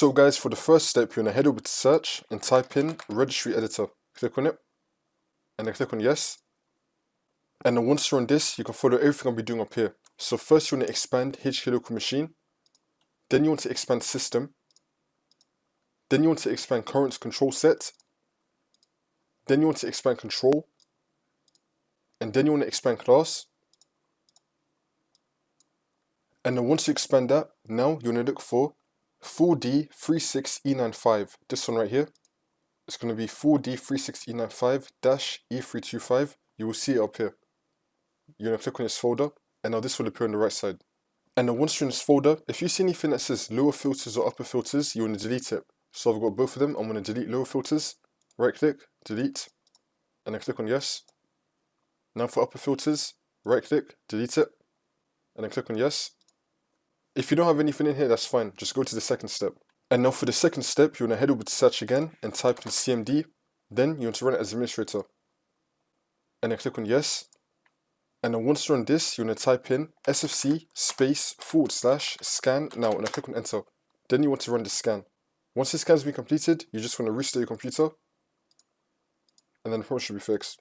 So guys, for the first step, you're going to head over to search and type in registry editor. Click on it, and then click on yes. And then once you're on this, you can follow everything I'll be doing up here. So first you want to expand HK local machine, then you want to expand system, then you want to expand current control set, then you want to expand control, and then you want to expand class. And then once you expand that, now you want to look for 4D36E95. This one right here. It's going to be 4D36E95-E325. You will see it up here. You're going to click on this folder, and now this will appear on the right side. And then once you're in this folder, if you see anything that says lower filters or upper filters, you want to delete it. So I've got both of them. I'm going to delete lower filters. Right click, delete, and then click on yes. Now for upper filters, right click, delete it, and then click on yes. If you don't have anything in here, that's fine. Just go to the second step. And now for the second step, you want to head over to search again and type in CMD. Then you want to run it as administrator. And then click on yes. And then once you're on this, you want to type in sfc /scan now, and then click on enter. Then you want to run the scan. Once the scan's been completed, you just want to restart your computer, and then the problem should be fixed.